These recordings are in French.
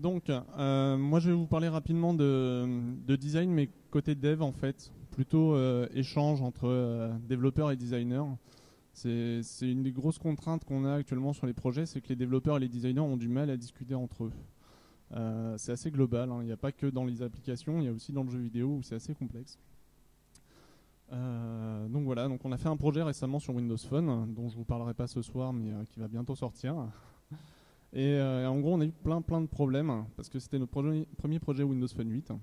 Donc, moi je vais vous parler rapidement de design, mais côté dev en fait, plutôt échange entre développeurs et designers. C'est une des grosses contraintes qu'on a actuellement sur les projets, c'est que les développeurs et les designers ont du mal à discuter entre eux. C'est assez global, hein. Il n'y a pas que dans les applications, il y a aussi dans le jeu vidéo où c'est assez complexe. Donc voilà, donc on a fait un projet récemment sur Windows Phone, dont je vous parlerai pas ce soir, mais qui va bientôt sortir. Et en gros, on a eu plein de problèmes parce que c'était notre premier projet Windows Phone 8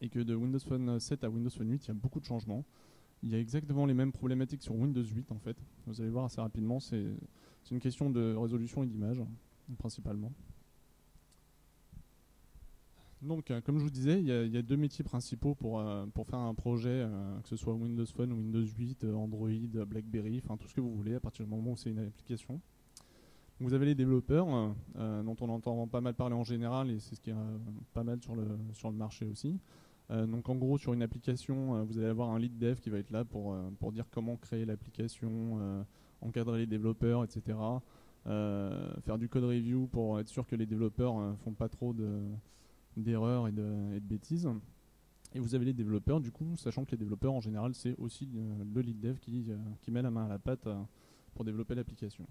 et que de Windows Phone 7 à Windows Phone 8, il y a beaucoup de changements. Il y a exactement les mêmes problématiques sur Windows 8 en fait. Vous allez voir assez rapidement, c'est une question de résolution et d'image principalement. Donc, comme je vous disais, il y a deux métiers principaux pour faire un projet, que ce soit Windows Phone, Windows 8, Android, BlackBerry, enfin tout ce que vous voulez à partir du moment où c'est une application. Vous avez les développeurs, dont on entend pas mal parler en général, et c'est ce qui est pas mal sur le marché aussi. Donc en gros, sur une application, vous allez avoir un lead dev qui va être là pour dire comment créer l'application, encadrer les développeurs, etc. Faire du code review pour être sûr que les développeurs font pas trop d'erreurs et de bêtises. Et vous avez les développeurs, du coup, sachant que les développeurs en général, c'est aussi le lead dev qui met la main à la pâte pour développer l'application.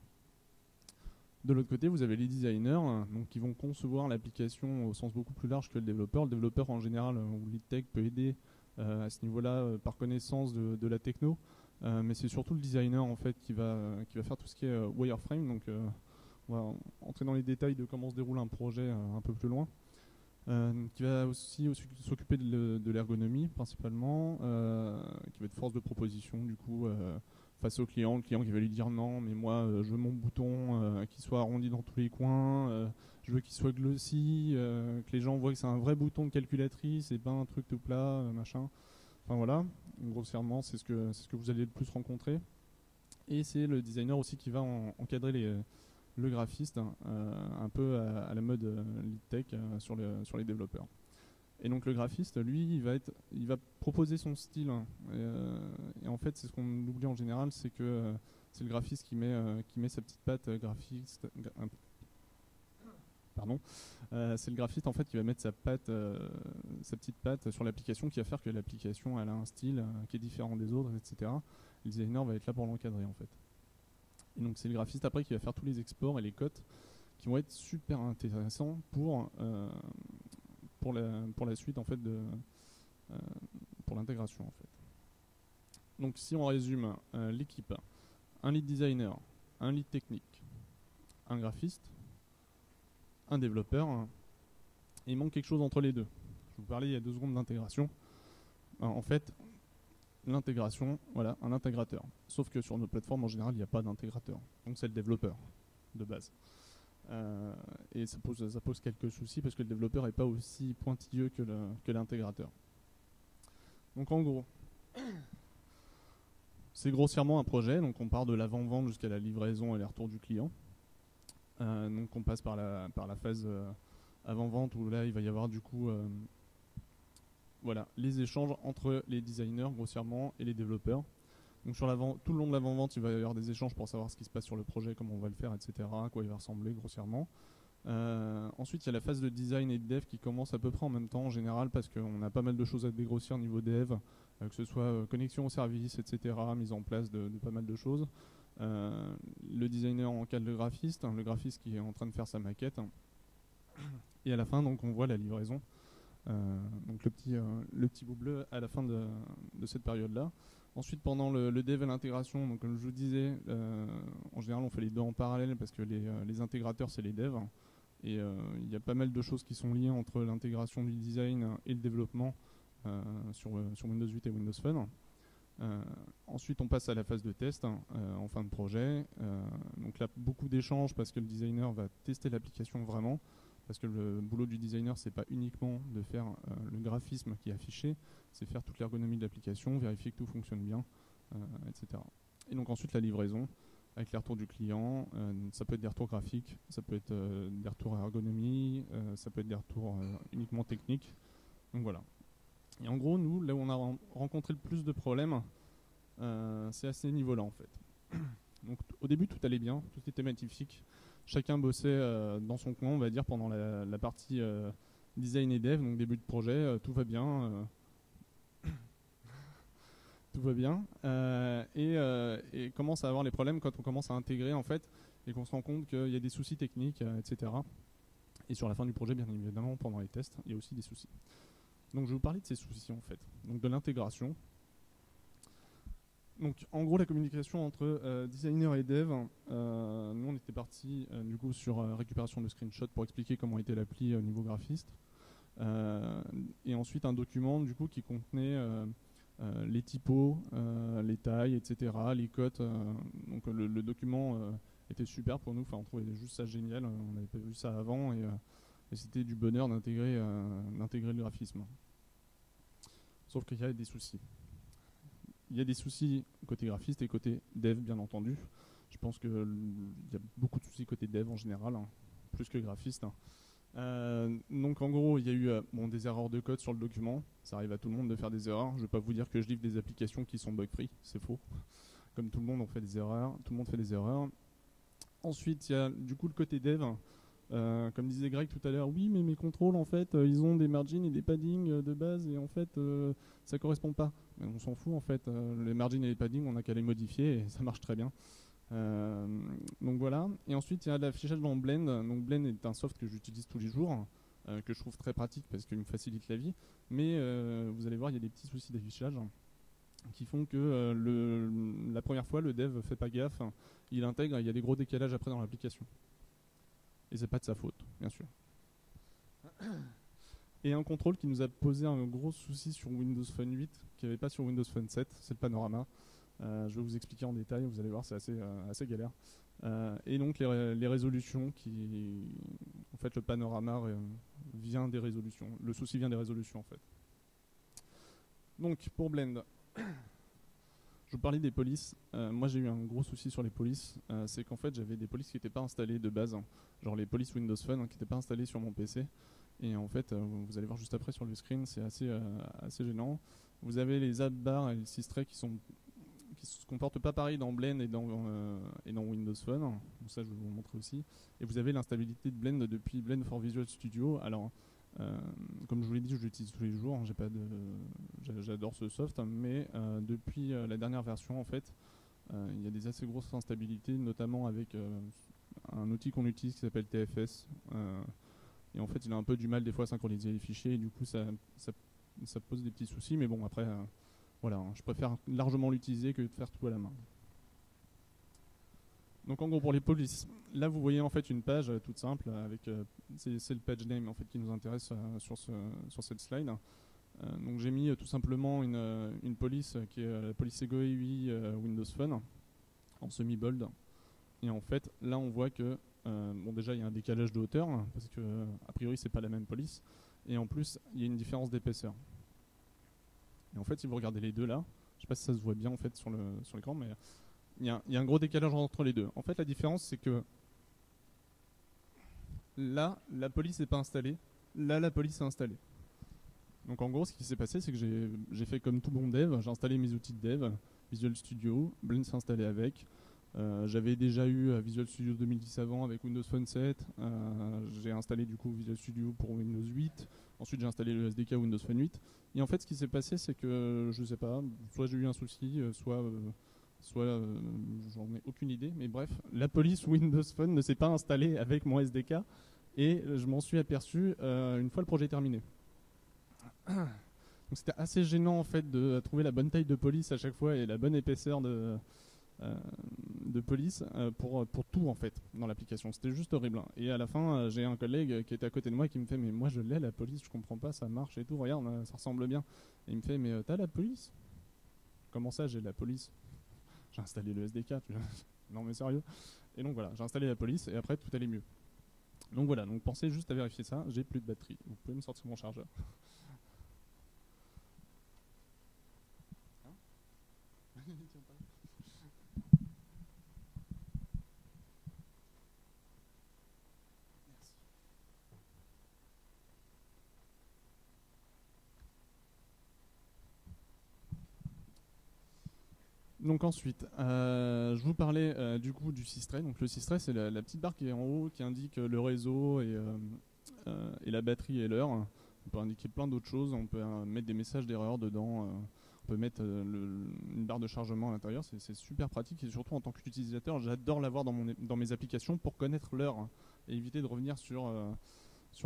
De l'autre côté, vous avez les designers donc, qui vont concevoir l'application au sens beaucoup plus large que le développeur. Le développeur, en général, ou lead tech peut aider à ce niveau-là par connaissance de la techno. Mais c'est surtout le designer en fait, qui va faire tout ce qui est wireframe. Donc, on va entrer dans les détails de comment se déroule un projet un peu plus loin. Qui va aussi s'occuper de l'ergonomie principalement, qui va être force de proposition du coup face au client qui va lui dire non mais moi je veux mon bouton qui soit arrondi dans tous les coins, je veux qu'il soit glossy, que les gens voient que c'est un vrai bouton de calculatrice et pas un truc tout plat, machin. Enfin voilà, grossièrement c'est ce que vous allez le plus rencontrer. Et c'est le designer aussi qui va encadrer le graphiste, un peu à la mode lead tech sur les développeurs. Et donc le graphiste, lui, il va proposer son style. Et en fait, c'est ce qu'on oublie en général, c'est que c'est le graphiste qui met sa petite patte graphiste. Pardon. C'est le graphiste en fait qui va mettre sa petite patte sur l'application, qui va faire que l'application elle a un style qui est différent des autres, etc. Le designer va être là pour l'encadrer en fait. Et donc c'est le graphiste après qui va faire tous les exports et les cotes qui vont être super intéressants pour la suite en fait pour l'intégration en fait. Donc si on résume l'équipe, un lead designer, un lead technique, un graphiste, un développeur, et il manque quelque chose entre les deux. Je vous parlais il y a 2 secondes d'intégration. En fait, l'intégration, voilà, un intégrateur. Sauf que sur nos plateformes, en général, il n'y a pas d'intégrateur. Donc c'est le développeur, de base. Et ça pose quelques soucis parce que le développeur n'est pas aussi pointilleux que l'intégrateur. Donc en gros, c'est grossièrement un projet. Donc on part de l'avant-vente jusqu'à la livraison et les retours du client. Donc on passe par la phase avant-vente où là, il va y avoir du coup... voilà, les échanges entre les designers grossièrement et les développeurs. Donc sur tout le long de l'avant-vente, il va y avoir des échanges pour savoir ce qui se passe sur le projet, comment on va le faire, etc., à quoi il va ressembler grossièrement. Ensuite, il y a la phase de design et de dev qui commence à peu près en même temps en général parce qu'on a pas mal de choses à dégrossir niveau dev, que ce soit connexion au service, etc., mise en place de pas mal de choses. Le designer encadre le graphiste qui est en train de faire sa maquette. Et à la fin, donc, on voit la livraison. Donc le petit bout bleu à la fin de cette période-là. Ensuite, pendant le dev et l'intégration, donc comme je vous disais, en général, on fait les deux en parallèle parce que les intégrateurs, c'est les devs. Et il y a pas mal de choses qui sont liées entre l'intégration du design et le développement sur Windows 8 et Windows Phone. Ensuite, on passe à la phase de test en fin de projet. Donc là, beaucoup d'échanges parce que le designer va tester l'application vraiment. Parce que le boulot du designer, c'est pas uniquement de faire le graphisme qui est affiché, c'est faire toute l'ergonomie de l'application, vérifier que tout fonctionne bien, etc. Et donc ensuite la livraison, avec les retours du client, ça peut être des retours graphiques, ça peut être des retours ergonomie, ça peut être des retours uniquement techniques. Donc voilà. Et en gros, nous, là où on a rencontré le plus de problèmes, c'est à ces niveaux-là en fait. Donc au début, tout allait bien, tout était magnifique. chacun bossait dans son coin, on va dire, pendant la partie design et dev, donc début de projet, tout va bien. Tout va bien. Et commence à avoir les problèmes quand on commence à intégrer, en fait, et qu'on se rend compte qu'il y a des soucis techniques, etc. Et sur la fin du projet, bien évidemment, pendant les tests, il y a aussi des soucis. Donc je vais vous parler de ces soucis, en fait. Donc de l'intégration. Donc en gros, la communication entre designer et dev, nous on était parti du coup sur récupération de screenshots pour expliquer comment était l'appli au niveau graphiste. Et ensuite un document du coup qui contenait les typos, les tailles, etc., les cotes. Donc le document était super pour nous, enfin, on trouvait juste ça génial, on n'avait pas vu ça avant et c'était du bonheur d'intégrer le graphisme. Sauf qu'il y a des soucis. Il y a des soucis côté graphiste et côté dev, bien entendu. Je pense qu'il y a beaucoup de soucis côté dev en général, hein, plus que graphiste. Donc en gros, il y a eu des erreurs de code sur le document. Ça arrive à tout le monde de faire des erreurs. Je ne vais pas vous dire que je livre des applications qui sont bug-free, c'est faux. Comme tout le monde, on fait des erreurs. Tout le monde fait des erreurs. Ensuite, il y a du coup le côté dev. Comme disait Greg tout à l'heure, oui, mais mes contrôles, en fait, ils ont des margins et des paddings de base, et en fait, ça correspond pas. Mais on s'en fout, en fait. Les margins et les paddings, on n'a qu'à les modifier, et ça marche très bien. Donc voilà. Et ensuite, il y a l'affichage dans Blend. Donc Blend est un soft que j'utilise tous les jours, que je trouve très pratique parce qu'il me facilite la vie. Mais vous allez voir, il y a des petits soucis d'affichage qui font que la première fois, le dev fait pas gaffe. Il intègre, il y a des gros décalages après dans l'application. Et c'est pas de sa faute, bien sûr. Et un contrôle qui nous a posé un gros souci sur Windows Phone 8, qu'il n'y avait pas sur Windows Phone 7, c'est le panorama. Je vais vous expliquer en détail, vous allez voir, c'est assez galère. Et donc les résolutions en fait, le panorama vient des résolutions. Le souci vient des résolutions, en fait. Donc, pour Blend, je vous parlais des polices. Moi, j'ai eu un gros souci sur les polices. C'est qu'en fait, j'avais des polices qui n'étaient pas installées de base. Genre les polices Windows Phone qui n'étaient pas installées sur mon PC. Et en fait, vous allez voir juste après sur le screen, c'est assez gênant. Vous avez les app bars et les systrays qui se comportent pas pareil dans Blend et dans Windows Phone. Donc ça, je vais vous montrer aussi. Et vous avez l'instabilité de Blend depuis Blend for Visual Studio. Alors, comme je vous l'ai dit, je l'utilise tous les jours. J'adore ce soft, mais depuis la dernière version, en fait, il y a des assez grosses instabilités, notamment avec un outil qu'on utilise qui s'appelle TFS. Et en fait, il a un peu du mal des fois à synchroniser les fichiers. Et du coup, ça pose des petits soucis. Mais bon, après, voilà, je préfère largement l'utiliser que de faire tout à la main. Donc en gros pour les polices, là vous voyez en fait une page toute simple avec c'est le page name en fait qui nous intéresse sur cette slide. Donc j'ai mis tout simplement une police qui est la police Ego UI Windows Phone en semi-bold. Et en fait là on voit que déjà il y a un décalage de hauteur parce que a priori c'est pas la même police et en plus il y a une différence d'épaisseur. Et en fait si vous regardez les deux là, je sais pas si ça se voit bien en fait sur l'écran, mais il y a un gros décalage entre les deux. En fait, la différence, c'est que là, la police n'est pas installée. Là, la police est installée. Donc en gros, ce qui s'est passé, c'est que j'ai fait comme tout bon dev. J'ai installé mes outils de dev, Visual Studio, Blend s'est installé avec. J'avais déjà eu Visual Studio 2010 avant avec Windows Phone 7. J'ai installé du coup Visual Studio pour Windows 8. Ensuite, j'ai installé le SDK Windows Phone 8. Et en fait, ce qui s'est passé, c'est que, je sais pas, soit j'ai eu un souci, soit j'en ai aucune idée, mais bref, la police Windows Phone ne s'est pas installée avec mon SDK et je m'en suis aperçu une fois le projet terminé. Donc c'était assez gênant en fait de trouver la bonne taille de police à chaque fois et la bonne épaisseur de police pour tout en fait dans l'application. C'était juste horrible. Et à la fin, j'ai un collègue qui était à côté de moi qui me fait mais moi je l'ai la police, je comprends pas, ça marche et tout, regarde, ça ressemble bien. Et il me fait mais t'as la police? Comment ça j'ai la police? J'ai installé le SDK, tu vois. Non mais sérieux. Et donc voilà, j'ai installé la police et après tout allait mieux. Donc voilà, donc pensez juste à vérifier ça, j'ai plus de batterie. Vous pouvez me sortir mon chargeur. Donc ensuite, je vous parlais du coup du Systray. Donc le Systray, c'est la petite barre qui est en haut qui indique le réseau et la batterie et l'heure. On peut indiquer plein d'autres choses. On peut mettre des messages d'erreur dedans. On peut mettre une barre de chargement à l'intérieur. C'est super pratique et surtout en tant qu'utilisateur, j'adore l'avoir dans mes applications pour connaître l'heure et éviter de revenir sur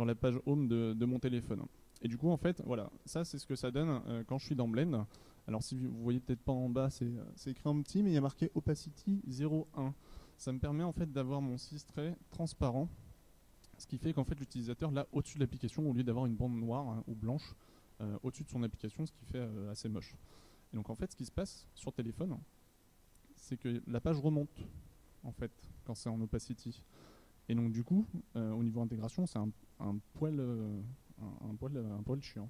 la page home de mon téléphone. Et du coup, en fait, voilà, ça c'est ce que ça donne quand je suis dans Blend. Alors si vous voyez peut-être pas en bas, c'est écrit en petit, mais il y a marqué Opacity 0,1. Ça me permet en fait d'avoir mon Systray transparent, ce qui fait qu'en fait l'utilisateur, là, au-dessus de l'application, au lieu d'avoir une bande noire ou blanche, au-dessus de son application, ce qui fait assez moche. Et donc en fait, ce qui se passe sur téléphone, c'est que la page remonte, en fait, quand c'est en Opacity. Et donc du coup, au niveau intégration, c'est un poil chiant.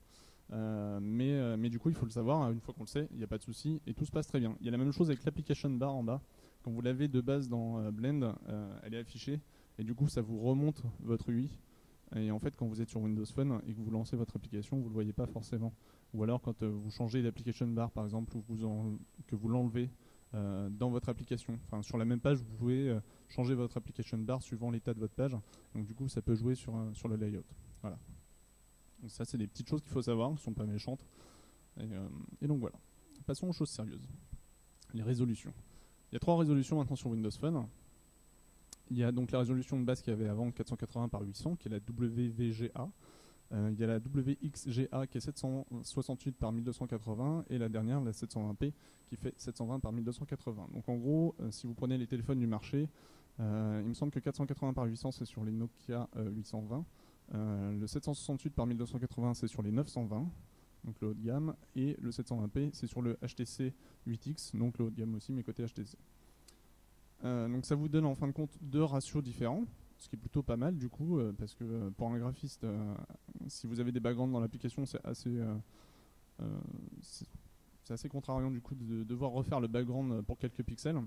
Mais du coup, il faut le savoir, une fois qu'on le sait, il n'y a pas de souci et tout se passe très bien. Il y a la même chose avec l'application bar en bas. Quand vous l'avez de base dans Blend, elle est affichée et du coup, ça vous remonte votre UI. Et en fait, quand vous êtes sur Windows Phone et que vous lancez votre application, vous ne le voyez pas forcément. Ou alors quand vous changez d'application bar, par exemple, ou que vous l'enlevez dans votre application. Enfin, sur la même page, vous pouvez changer votre application bar suivant l'état de votre page. Donc du coup, ça peut jouer sur le layout. Voilà. Donc ça, c'est des petites choses qu'il faut savoir, qui ne sont pas méchantes. Et donc voilà. Passons aux choses sérieuses. Les résolutions. Il y a 3 résolutions maintenant sur Windows Phone. Il y a donc la résolution de base qu'il y avait avant, 480 par 800, qui est la WVGA. Il y a la WXGA qui est 768 par 1280 et la dernière, la 720p, qui fait 720 par 1280. Donc en gros, si vous prenez les téléphones du marché, il me semble que 480 par 800 c'est sur les Nokia 820. Le 768 par 1280 c'est sur les 920, donc le haut de gamme, et le 720p c'est sur le HTC 8X, donc le haut de gamme aussi, mais côté HTC. Donc ça vous donne en fin de compte 2 ratios différents, ce qui est plutôt pas mal du coup, parce que pour un graphiste, si vous avez des backgrounds dans l'application, c'est assez contrariant du coup de devoir refaire le background pour quelques pixels.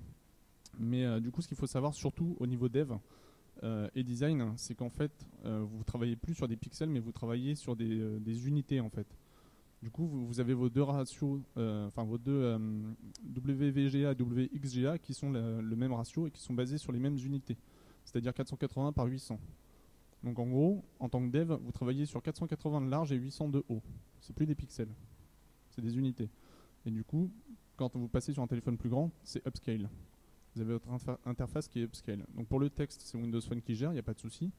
Mais du coup, ce qu'il faut savoir surtout au niveau dev et design, c'est qu'en fait, vous travaillez plus sur des pixels, mais vous travaillez sur des unités en fait. Du coup, vous avez vos 2 ratios, vos 2 WVGA et WXGA qui sont le même ratio et qui sont basés sur les mêmes unités, c'est-à-dire 480 par 800. Donc en gros, en tant que dev, vous travaillez sur 480 de large et 800 de haut. C'est plus des pixels, c'est des unités. Et du coup, quand vous passez sur un téléphone plus grand, c'est upscale. Vous avez votre interface qui est upscale. Donc pour le texte, c'est Windows Phone qui gère, il n'y a pas de souci.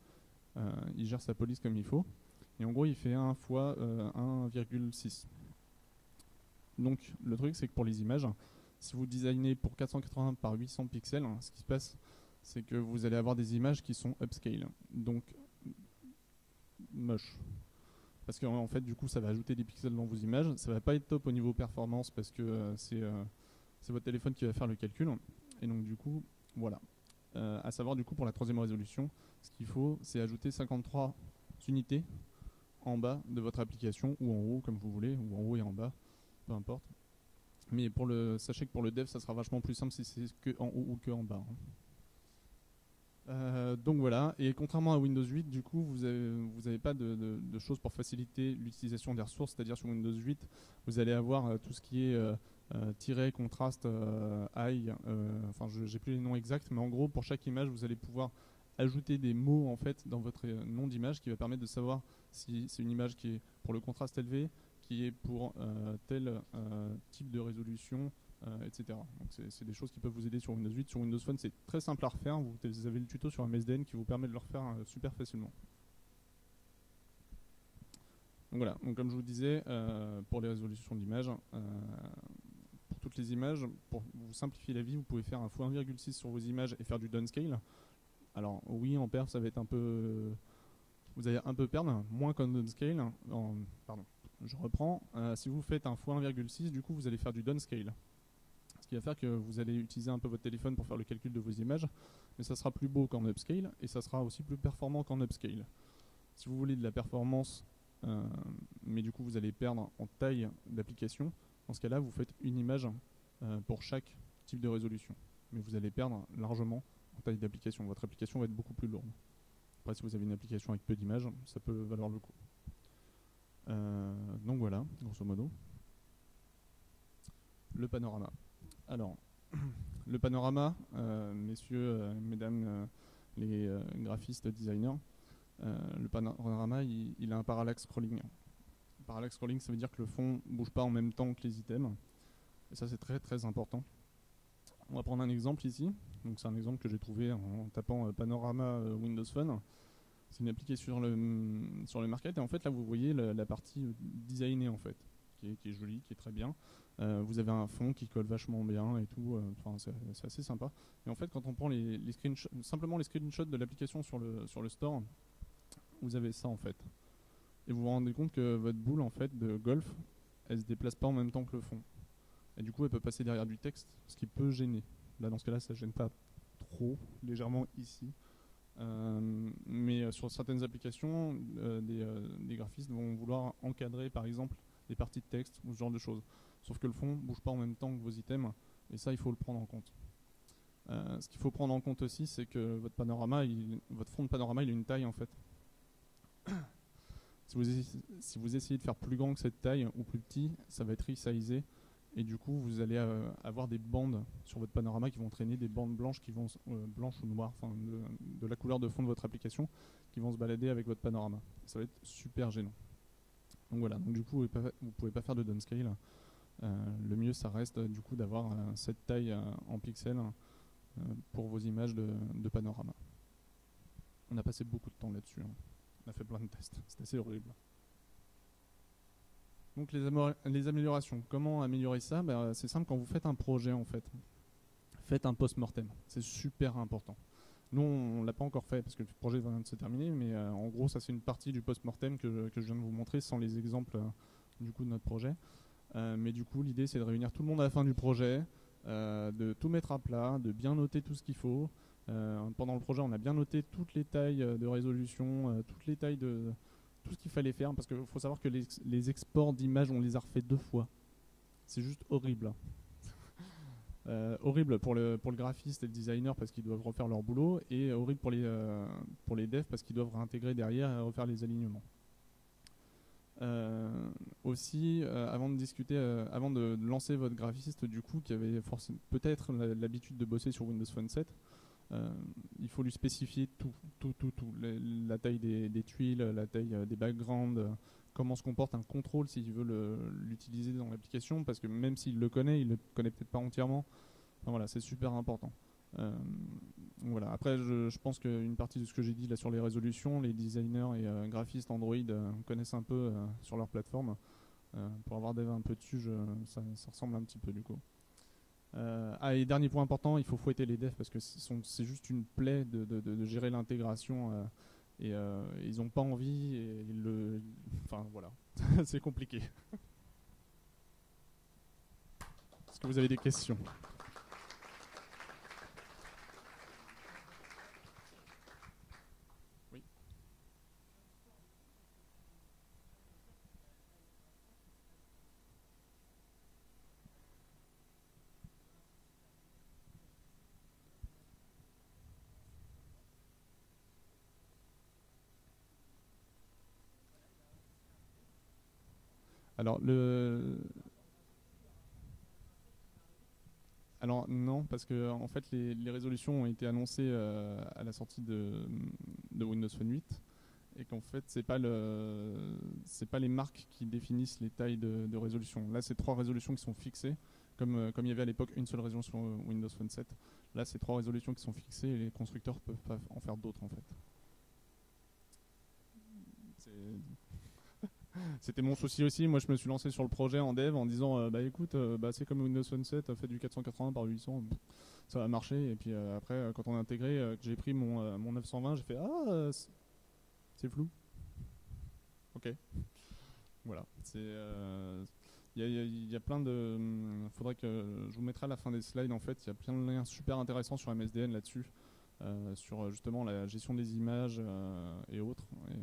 Il gère sa police comme il faut. Et en gros, il fait 1 fois 1,6. Donc le truc, c'est que pour les images, si vous designez pour 480 par 800 pixels, ce qui se passe, c'est que vous allez avoir des images qui sont upscale. Donc moche. Parce qu'en fait, du coup, ça va ajouter des pixels dans vos images. Ça va pas être top au niveau performance parce que c'est votre téléphone qui va faire le calcul. Et donc du coup, voilà. À savoir du coup pour la 3e résolution, ce qu'il faut, c'est ajouter 53 unités en bas de votre application ou en haut comme vous voulez, ou en haut et en bas, peu importe. Mais sachez que pour le dev, ça sera vachement plus simple si c'est que en haut ou que en bas. Donc voilà, et contrairement à Windows 8, du coup, vous avez pas de choses pour faciliter l'utilisation des ressources, c'est-à-dire sur Windows 8, vous allez avoir tout ce qui est tiret, contraste, high, enfin j'ai plus les noms exacts, mais en gros, pour chaque image, vous allez pouvoir ajouter des mots en fait dans votre nom d'image qui va permettre de savoir si c'est une image qui est pour le contraste élevé, qui est pour tel type de résolution, etc. Donc c'est des choses qui peuvent vous aider sur Windows 8. Sur Windows Phone, c'est très simple à refaire. Vous avez le tuto sur MSDN qui vous permet de le refaire super facilement. Donc voilà, donc comme je vous disais, pour les résolutions d'images, pour toutes les images, pour vous simplifier la vie, vous pouvez faire un x1,6 sur vos images et faire du downscale. Alors oui, en perf, ça va être un peu... Vous allez un peu perdre, moins qu'en downscale. Pardon, je reprends. Si vous faites un x1,6, du coup, vous allez faire du downscale. Ce qui va faire que vous allez utiliser un peu votre téléphone pour faire le calcul de vos images, mais ça sera plus beau qu'en upscale et ça sera aussi plus performant qu'en upscale. Si vous voulez de la performance, mais du coup vous allez perdre en taille d'application, dans ce cas-là vous faites une image pour chaque type de résolution. Mais vous allez perdre largement en taille d'application. Votre application va être beaucoup plus lourde. Après si vous avez une application avec peu d'images, ça peut valoir le coup. Donc voilà, grosso modo. Le panorama. Alors, Le panorama, messieurs, mesdames, les graphistes, designers, le panorama, il a un parallaxe scrolling. Parallaxe scrolling, ça veut dire que le fond ne bouge pas en même temps que les items. Et ça, c'est très très important. On va prendre un exemple ici. Donc, c'est un exemple que j'ai trouvé en tapant panorama Windows Phone. C'est une application sur le market. Et en fait, là, vous voyez la partie designée, en fait, qui est jolie, qui est très bien. Vous avez un fond qui colle vachement bien et tout. C'est assez sympa. Et en fait, quand on prend les screenshots, simplement les screenshots de l'application sur le store, vous avez ça, en fait. Et vous vous rendez compte que votre boule en fait de golf, elle se déplace pas en même temps que le fond. Et du coup, elle peut passer derrière du texte, ce qui peut gêner. Là, dans ce cas-là, ça gêne pas trop, légèrement ici. Mais sur certaines applications, des graphistes vont vouloir encadrer, par exemple, des parties de texte ou ce genre de choses. Sauf que le fond bouge pas en même temps que vos items, et ça, il faut le prendre en compte. Ce qu'il faut prendre en compte aussi, c'est que votre fond de panorama, il a une taille en fait. Si vous essayez de faire plus grand que cette taille ou plus petit, ça va être resizé et du coup vous allez avoir des bandes sur votre panorama qui vont traîner des bandes blanches qui vont blanches ou noires, enfin de la couleur de fond de votre application qui vont se balader avec votre panorama. Ça va être super gênant. Donc voilà, donc du coup vous pouvez pas faire de downscale. Le mieux ça reste du coup d'avoir cette taille en pixels pour vos images de panorama. On a passé beaucoup de temps là-dessus. On a fait plein de tests, c'est assez horrible. Donc les améliorations, comment améliorer ça? C'est simple, quand vous faites un projet en fait, faites un post-mortem, c'est super important. Nous on l'a pas encore fait parce que le projet vient de se terminer, mais en gros ça c'est une partie du post-mortem que je viens de vous montrer sans les exemples du coup de notre projet. Mais du coup l'idée c'est de réunir tout le monde à la fin du projet, de tout mettre à plat, de bien noter tout ce qu'il faut. Pendant le projet, on a bien noté toutes les tailles de résolution, toutes les tailles de tout ce qu'il fallait faire, parce qu'il faut savoir que les exports d'images, on les a refait 2 fois. C'est juste horrible. Horrible pour le graphiste et le designer parce qu'ils doivent refaire leur boulot, et horrible pour les devs parce qu'ils doivent réintégrer derrière et refaire les alignements. Aussi, avant de lancer votre graphiste du coup qui avait peut-être l'habitude de bosser sur Windows Phone 7, il faut lui spécifier tout. La taille des tuiles, la taille des backgrounds, comment se comporte un contrôle s'il veut l'utiliser dans l'application, parce que même s'il le connaît, il le connaît peut-être pas entièrement. Enfin, voilà, c'est super important. Voilà. Après, je pense qu'une partie de ce que j'ai dit là sur les résolutions, les designers et graphistes Android connaissent un peu sur leur plateforme. Pour avoir dev un peu dessus, ça ressemble un petit peu du coup. Et dernier point important, il faut fouetter les devs parce que c'est juste une plaie de gérer l'intégration et ils n'ont pas envie et enfin voilà, c'est compliqué. Est-ce que vous avez des questions? Oui. Alors alors non, parce que en fait les résolutions ont été annoncées à la sortie de Windows Phone 8 et qu'en fait c'est pas les marques qui définissent les tailles de résolution. Là c'est 3 résolutions qui sont fixées, comme il y avait à l'époque une seule résolution sur Windows Phone 7. Là c'est 3 résolutions qui sont fixées et les constructeurs peuvent pas en faire d'autres en fait. C'était mon souci aussi. Moi, je me suis lancé sur le projet en dev en disant bah écoute, c'est comme Windows Phone 7, fait du 480 par 800, ça va marcher. Et puis après, quand on a intégré, que j'ai pris mon 920, j'ai fait c'est flou. Ok. Voilà. Il y a plein de. Faudrait que je vous mettrai à la fin des slides. En fait, il y a plein de liens super intéressants sur MSDN là-dessus. Sur justement la gestion des images et autres. Et,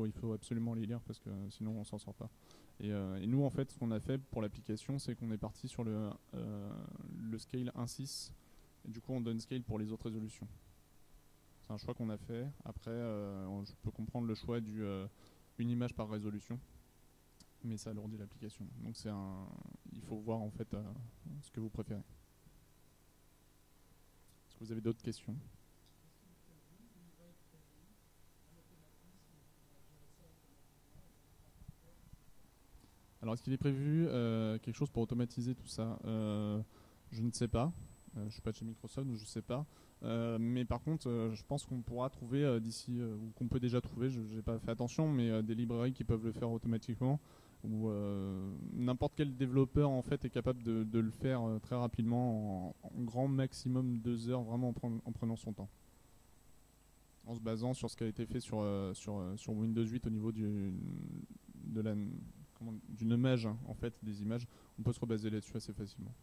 il faut absolument les lire parce que sinon on s'en sort pas. Et nous en fait ce qu'on a fait pour l'application c'est qu'on est parti sur le scale 1.6 et du coup on donne scale pour les autres résolutions. C'est un choix qu'on a fait. Après je peux comprendre le choix une image par résolution mais ça alourdit l'application. Donc il faut voir en fait ce que vous préférez. Est-ce que vous avez d'autres questions? Alors, est-ce qu'il est prévu quelque chose pour automatiser tout ça? Je ne sais pas. Je ne suis pas de chez Microsoft, donc je ne sais pas. Mais par contre, je pense qu'on pourra trouver d'ici, ou qu'on peut déjà trouver, je n'ai pas fait attention, mais des librairies qui peuvent le faire automatiquement, ou n'importe quel développeur en fait est capable de le faire très rapidement, en grand maximum 2 heures, vraiment en prenant son temps. En se basant sur ce qui a été fait sur Windows 8 au niveau de la, du nommage en fait, des images, on peut se rebaser là-dessus assez facilement.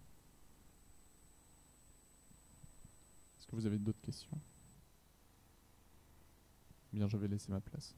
Est-ce que vous avez d'autres questions? Bien, je vais laisser ma place.